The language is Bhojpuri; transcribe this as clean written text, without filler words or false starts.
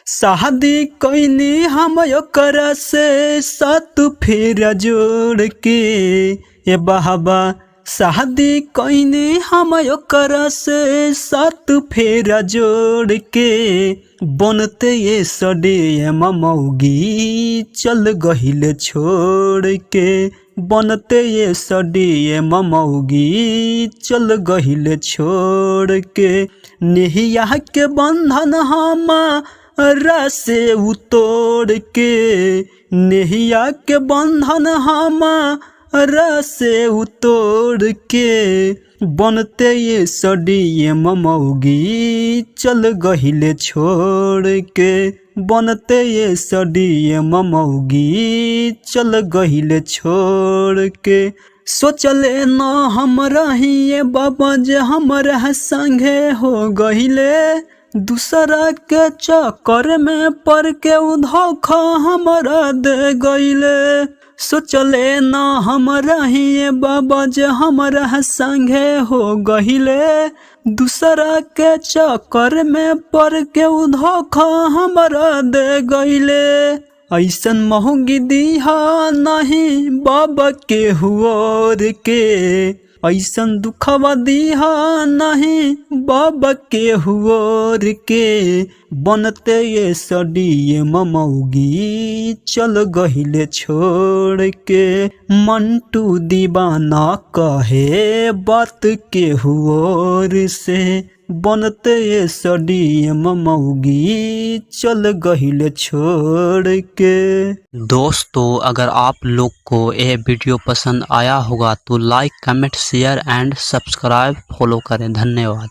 शादी कईनी हम ओकरा से 7 फेरा जोड़ के। ए बाबा शादी कईनी हम ओकरा से 7 फेरा जोड़ के। बनते ये सडे ममौगी चल गहिले छोड़ के। बनते ये सडे ममौगी चल गहिले छोड़ के। नेहिया के बंधन हमारा से उतोड़ के। नेहिया के बंधन हमारा से उतोड़ के। बनते ये सडी ममौगी चल गहिले छोड़ के। बनते ये सडी ममौगी चल गहिले छोड़ के। सोचले न हम रहिए बाबा जे हमरा संगे हो गहिले। दूसरा के चक्कर में पड़ के धोखा हमरा दे गईले। सोचले न हम रहिए बाबा जे हमरा संगे हो गहिले। दूसरा के चक्कर में पड़ के धोखा हमरा दे गईले। ऐसन महंगी दिहा नहीं बाबा के हुआर के। ऐसन दुखवा दिहा नहीं बाबा के हुआर के। बनते ये सडी ममौगी चल गहिले छोड़ के। मंटू दीवाना कहे बात के हुआर से। बनते ये सडी ममौगी चल गहिले छोड़ के। दोस्तों अगर आप लोग को यह वीडियो पसंद आया होगा तो like comment share and subscribe follow करें। धन्यवाद।